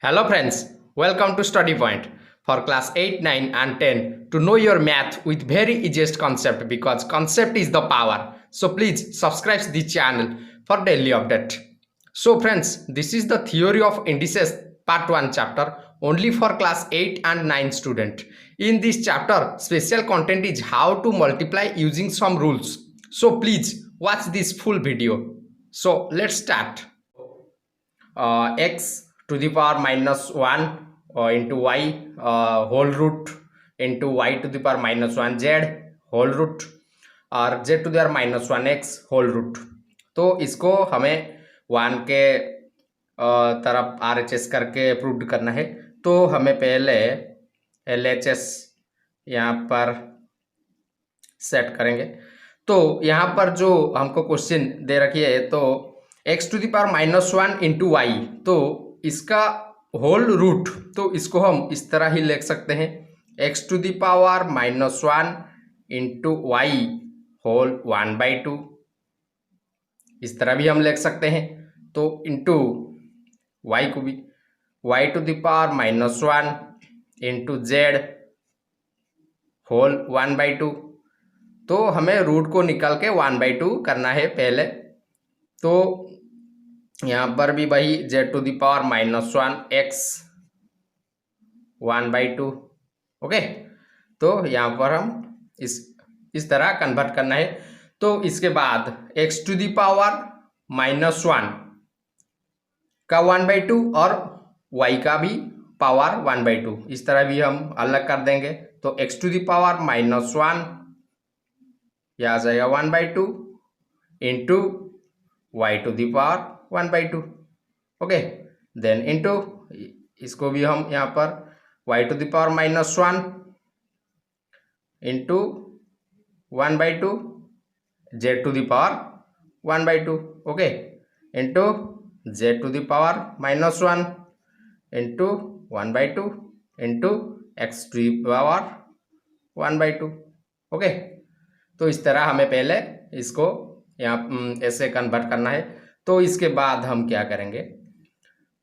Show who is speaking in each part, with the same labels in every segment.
Speaker 1: Hello friends, welcome to Study Point for class 8, 9 and 10 to know your math with very easiest concept because concept is the power. So please subscribe the channel for daily update. So friends, this is the theory of indices part 1 chapter only for class 8 and 9 student. In this chapter, special content is how to multiply using some rules. So please watch this full video. So let's start. X to the power minus 1 into y whole root into y to the power minus 1 z whole root और z to the power minus 1 x whole root। तो इसको हमें 1 के तरफ RHS करके prove करना है। तो हमें पहले LHS यहाँ पर सेट करेंगे। तो यहाँ पर जो हमको क्वेश्चन दे रखी है तो x to the power minus 1 into y, तो इसका होल रूट, तो इसको हम इस तरह ही लिख सकते हैं x to the power minus 1 into y whole 1/2, इस तरह भी हम लिख सकते हैं। तो इंटू y को भी y to the power minus 1 into z whole 1/2। तो हमें रूट को निकाल के 1/2 करना है पहले। तो यहाँ पर भी वही z to the power minus 1 x 1/2। Okay, तो यहाँ पर हम इस तरह कन्वर्ट करना है। तो इसके बाद x to the power minus 1 का 1/2 और y का भी पावर 1/2, इस तरह भी हम अलग कर देंगे। तो x to the power minus 1 यह आ जाएगा 1/2 into y to the power 1/2। Okay, then into इसको भी हम यहाँ पर y to the power minus 1 into 1/2 z to the power 1/2। Okay, into z to the power minus 1 into 1/2 into x to the power 1/2। Okay, तो इस तरह हमें पहले इसको यहाँ ऐसे कन्वर्ट करना है। तो इसके बाद हम क्या करेंगे,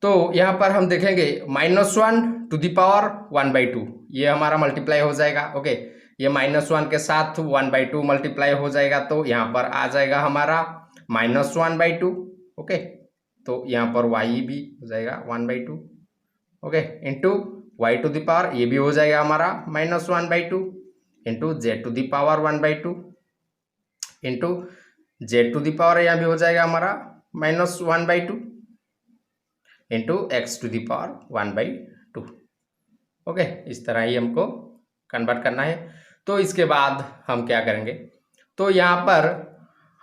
Speaker 1: तो यहाँ पर हम देखेंगे माइनस 1 टू द पावर 1/2, ये हमारा मल्टीप्लाई हो जाएगा। ओके, ये माइनस 1 के साथ 1/2 मल्टीप्लाई हो जाएगा, तो यहाँ पर आ जाएगा हमारा माइनस 1/2। ओके, तो यहाँ पर y भी हो जाएगा 1/2। Okay, into y to the power ये भी हो जाएगा हमारा minus 1/2 into z to the power 1/2 into z to the power यहाँ भी हो जाएगा हमारा minus 1/2 into x to the power 1/2। Okay, इस तरह ही हमको कन्वर्ट करना है। तो इसके बाद हम क्या करेंगे, तो यहाँ पर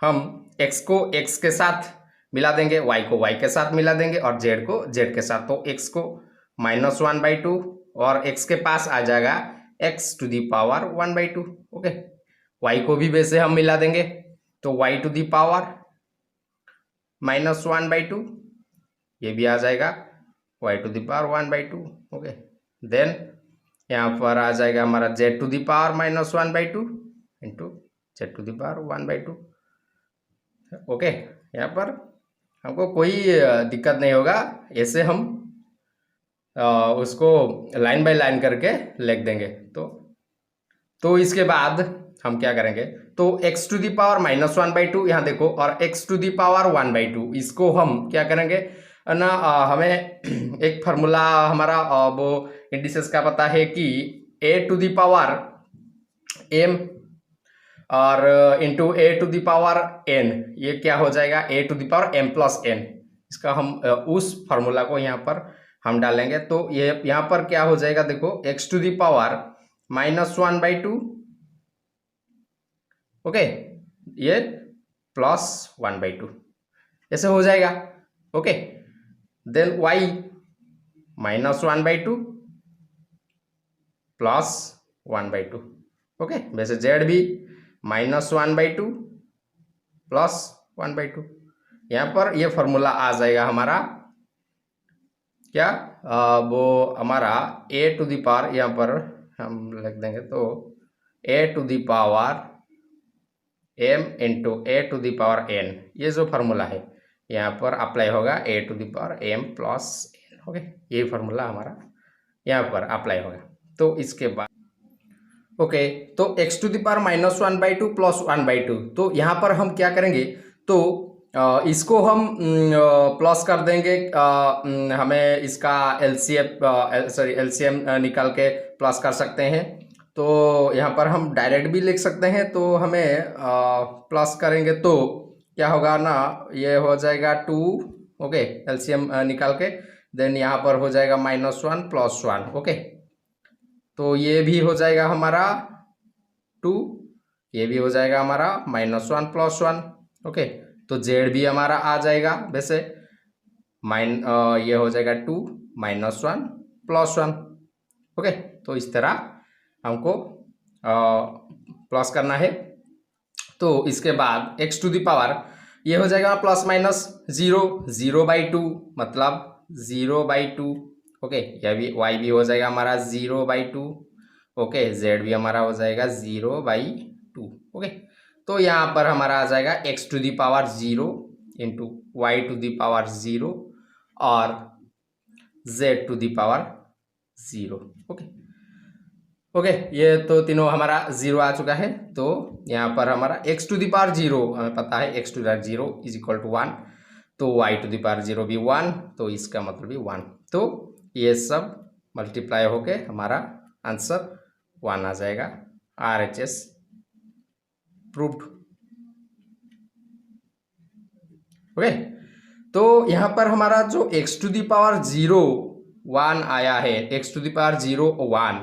Speaker 1: हम x को x के साथ मिला देंगे, y को y के साथ मिला देंगे और z को z के साथ। तो x को माइनस 1/2 और x के पास आ जाएगा x to the power 1/2। Okay, y को भी वैसे हम मिला देंगे, तो y to the power minus 1/2 ये भी आ जाएगा y to the power 1/2। Okay, then यहाँ पर आ जाएगा हमारा z to the power minus 1/2 into z to the power 1/2। Okay, यहाँ पर हमको कोई दिक्कत नहीं होगा, ऐसे हम उसको लाइन बाय लाइन करके लिख देंगे। तो इसके बाद हम क्या करेंगे, तो x to the power minus 1/2 यहाँ देखो, और x टू द पावर 1/2 इसको हम क्या करेंगे ना, हमें एक फार्मूला हमारा वो इंडिसेस का पता है कि a to the power m और into a to the power n, ये क्या हो जाएगा a to the power m plus n। इसका हम उस फार्मूला को यहाँ पर हम डालेंगे। तो ये यहाँ पर क्या हो जाएगा देखो, x to the power minus 1/2, okay, ये प्लस 1/2 ऐसे हो जाएगा। Okay, then y minus 1/2 plus 1/2। Okay, वैसे z भी माइनस 1/2 प्लस 1/2। यहाँ पर ये फॉर्मूला आ जाएगा हमारा क्या, वो हमारा a टू द पावर, यहाँ पर हम लिख देंगे, तो a to the power m into a to the power n, ये जो फार्मूला है यहाँ पर अप्लाई होगा a to the power m plus n। Okay, ये फार्मूला हमारा यहाँ पर अप्लाई होगा। तो इसके बाद ओके, तो x to the power minus 1/2 plus 1/2, तो यहाँ पर हम क्या करेंगे, तो इसको हम प्लस कर देंगे, हमें इसका एलसीएम निकाल के प्लस कर सकते हैं। तो यहाँ पर हम डायरेक्ट भी लिख सकते हैं, तो हमें प्लस करेंगे तो क्या होगा ना, ये हो जाएगा 2, ओके, एलसीएम निकाल के, देन यहाँ पर हो जाएगा -1 + 1, ओके। तो ये भी हो जाएगा हमारा 2, ये भी हो जाएगा हमारा -1 + 1, ओके। तो जेड भी हमारा आ जाएगा वैसे ये हो जाएगा 2 -1 + 1, ओके। तो इस तरह हमको प्लस करना है। तो इसके बाद x टू द पावर ये हो जाएगा ±0 मतलब 0/2, ओके। यह भी y भी हो जाएगा हमारा 0/2, ओके। z भी हमारा हो जाएगा 0/2, ओके। तो यहाँ पर हमारा आ जाएगा x to the power 0 into y to the power 0 और z to the power 0, okay. Okay, ये तो तीनों हमारा 0 आ चुका है। तो यहाँ पर हमारा x टू द पावर 0 हमें पता है, x टू द पावर 0 = 1, तो y टू द पावर 0 भी 1, तो इसका मतलब भी 1। तो ये सब मल्टीप्लाई होके हमारा आंसर 1 आ जाएगा। RHS proved, okay. तो यहाँ पर हमारा जो x टू द पावर 0 1 आया है, x टू द पावर 0 1,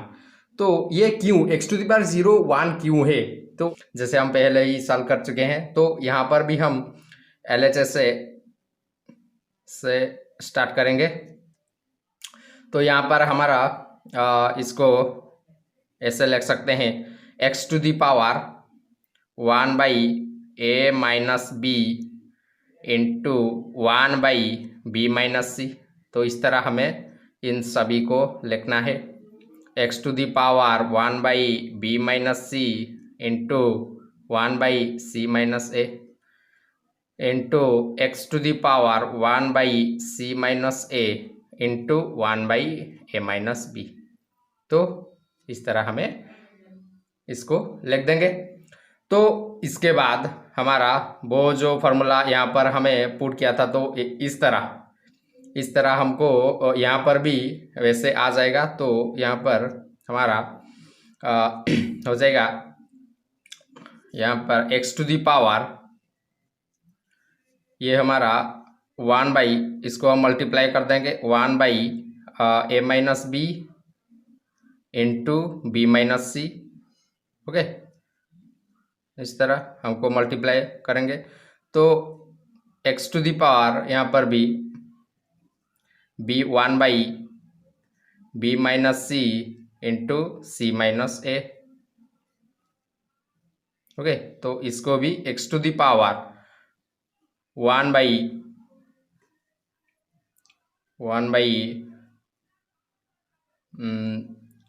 Speaker 1: तो ये क्यों x टू द पावर 0 1 क्यों है, तो जैसे हम पहले ही सॉल्व कर चुके हैं, तो यहाँ पर भी हम LHS से स्टार्ट करेंगे। तो यहाँ पर हमारा इसको ऐसे लिख सकते हैं, x to the power 1/a - b इंटू 1/b - c। तो इस तरह हमें इन सभी को लिखना है, x to the power 1/b - c इंटू 1/c - a into x to the power 1/c - a into 1/a - b। तो इस तरह हमें इसको लिख देंगे। तो इसके बाद हमारा वो जो फार्मूला यहाँ पर हमें पुट किया था, तो इस तरह हमको यहाँ पर भी वैसे आ जाएगा। तो यहाँ पर हमारा हो जाएगा, यहाँ पर x टू द पावर ये हमारा 1/, इसको हम मल्टीप्लाई कर देंगे 1/a - b into b - c, okay. इस तरह हमको मल्टीप्लाई करेंगे। तो x टू द पावर यहाँ पर भी 1/b - c into c - a, okay. तो इसको भी x टू द पावर 1/,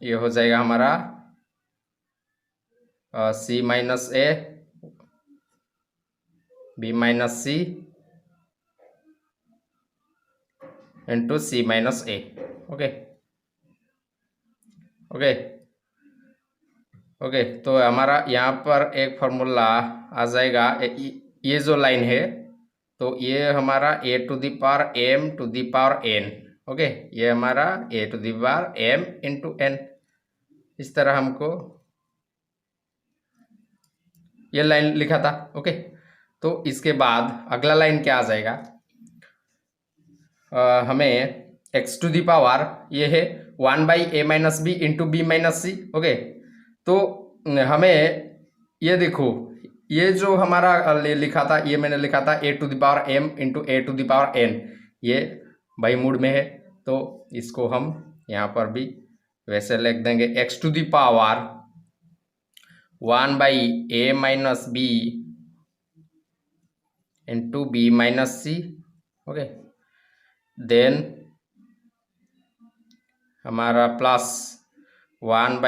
Speaker 1: ये हो जाएगा हमारा c - a b - c into c - a, okay, okay, okay. तो हमारा यहाँ पर एक फार्मूला आ जाएगा, ये जो लाइन है, तो ये हमारा a to the power m to the power n, okay. ये हमारा a to the power m into n, इस तरह हमको ये लाइन लिखा था, ओके। तो इसके बाद अगला लाइन क्या आ जाएगा, हमें x टू द पावर ये है 1/a - b into b - c, okay. तो हमें ये देखो, ये जो हमारा लिखा था, ये मैंने लिखा था a to the power m into a to the power n, ये बाई मूड में है। तो इसको हम यहाँ पर भी वैसे लिख देंगे, x to the power 1/a - b into b - c, okay. Then हमारा plus 1/b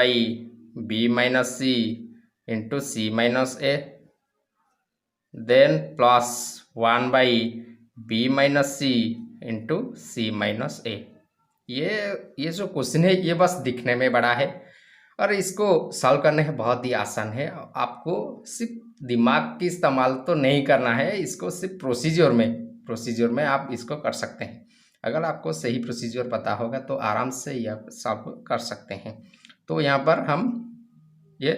Speaker 1: - c into c - a, then plus 1/b - c into c - a, ये जो क्वेश्चन है ये बस दिखने में बड़ा है और इसको सॉल्व करने में बहुत ही आसान है। आपको सिर्फ दिमाग की इस्तेमाल तो नहीं करना है, इसको सिर्फ प्रोसीजर में आप इसको कर सकते हैं। अगर आपको सही प्रोसीजर पता होगा तो आराम से यह सॉल्व कर सकते हैं। तो यहाँ पर हम ये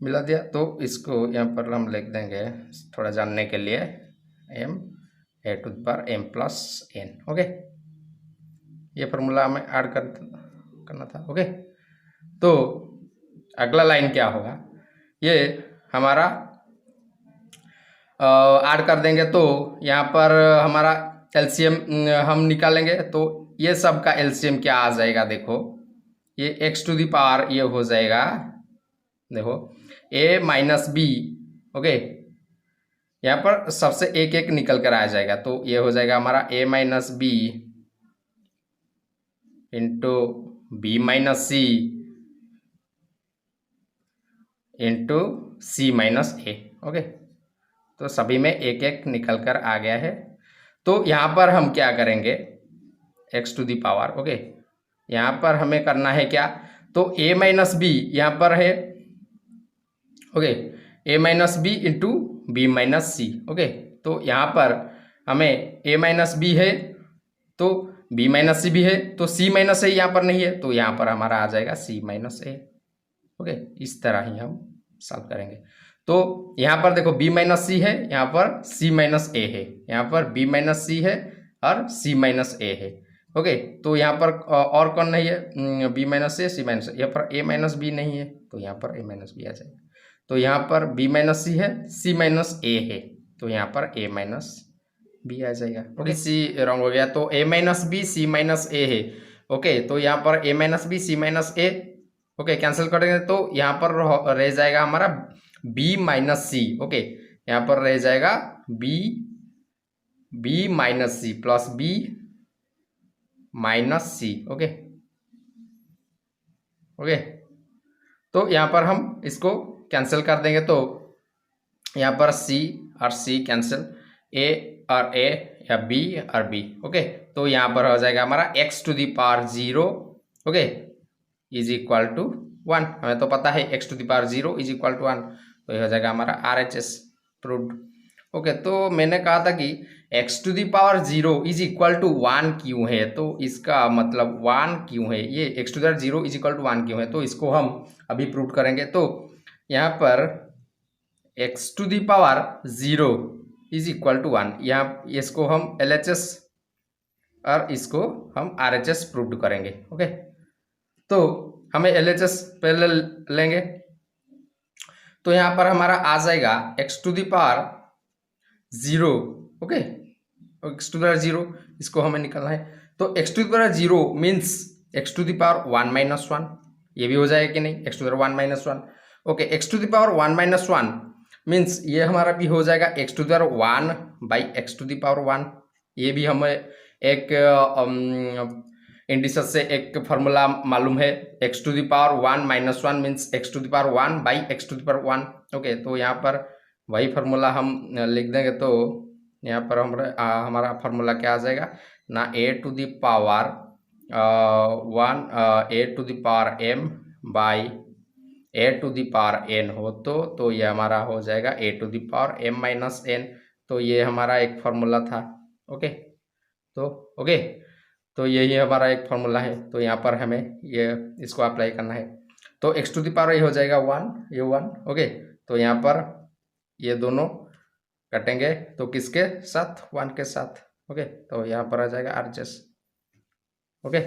Speaker 1: मिला दिया, तो इसको यहाँ पर हम लिख देंगे थोड़ा जानने के लिए m a to the power m plus n। Okay, ये फार्मूला हमें ऐड करना था। ओके, तो अगला लाइन क्या होगा, ये हमारा ऐड कर देंगे। तो यहाँ पर हमारा एलसीएम हम निकालेंगे, तो ये सब का एलसीएम क्या आ जाएगा, देखो ये x टू द पावर ये हो जाएगा, देखो a माइनस बी। ओके, यहाँ पर सबसे एक एक निकल कर आ जाएगा, तो ये हो जाएगा हमारा a minus b into b minus c into c minus a. Okay, तो सभी में एक एक निकल कर आ गया है। तो यहाँ पर हम क्या करेंगे, x to the power. Okay, यहाँ पर हमें करना है क्या, तो a माइनस बी यहाँ पर है। Okay, a minus b into b minus c. Okay, तो यहाँ पर हमें a माइनस बी है तो b माइनस सी भी है, तो c माइनस ए यहाँ पर नहीं है, तो यहाँ पर हमारा आ जाएगा c माइनस ए। ओके, इस तरह ही हम सॉल्व करेंगे। तो यहाँ पर देखो b माइनस सी है, यहाँ पर c माइनस ए है, यहाँ पर b माइनस सी है और c माइनस ए है। ओके, तो यहाँ पर और कौन नहीं है, b माइनस ए सी माइनस, यहाँ पर a माइनस बी नहीं है, तो यहाँ पर a माइनस बी आ जाएगा। तो यहाँ पर b माइनस सी है, c माइनस ए है, तो यहाँ पर a माइनस बी आ जाएगा। ओके, सी रॉन्ग हो गया, तो a minus b c minus a है। ओके, तो यहाँ पर a minus b c minus a, okay cancel करेंगे तो यहाँ पर रह जाएगा हमारा b माइनस सी। ओके, यहाँ पर रह जाएगा b minus c plus b minus c. Okay, okay, तो यहाँ पर हम इसको कैंसिल कर देंगे, तो यहाँ पर c और c कैंसिल, a और a या b और b। ओके, तो यहाँ पर हो जाएगा हमारा x to the power 0। Okay, is equal to 1। हमें तो पता है x to the power 0 is equal to 1, तो ये हो जाएगा हमारा RHS प्रूव्ड। ओके, तो मैंने कहा था कि x to the power 0 is equal to 1 क्यों है, तो इसका मतलब 1 क्यों है, ये x to the power 0 is equal to 1 क्यों है, तो इसको हम अभी प्रूव करेंगे। तो यहाँ पर x to the power 0 is equal to 1, यहाँ इसको हम LHS और इसको हम RHS प्रूव करेंगे। ओके, तो हमें LHS पहले लेंगे, तो यहाँ पर हमारा आ जाएगा x to the power 0। Okay, x to the power 0 इसको हमें निकालना है, तो x to the power 0 means x to the power 1 minus 1, ये भी हो जाएगा कि नहीं, x to the power 1 minus 1। Okay, x to the power 1 minus 1 means ये हमारा भी हो जाएगा x to the power 1 by x to the power 1। ये भी हमें एक इंडिसेस से एक फार्मूला मालूम है, x to the power 1 minus 1 means x to the power 1 by x to the power 1। Okay, तो यहाँ पर वही फार्मूला हम लिख देंगे, तो यहाँ पर हमारा फार्मूला क्या आ जाएगा ना, a to the power 1 a to the power m by a to the power n हो, तो ये हमारा हो जाएगा a to the power m minus n। तो ये हमारा एक फार्मूला था। ओके, तो यही हमारा एक फार्मूला है, तो यहाँ पर हमें ये इसको अप्लाई करना है। तो x टू दी पावर ये हो जाएगा 1, ये 1। ओके, तो यहाँ पर ये दोनों कटेंगे, तो किसके साथ, 1 के साथ। ओके, तो यहाँ पर आ जाएगा RHS। ओके।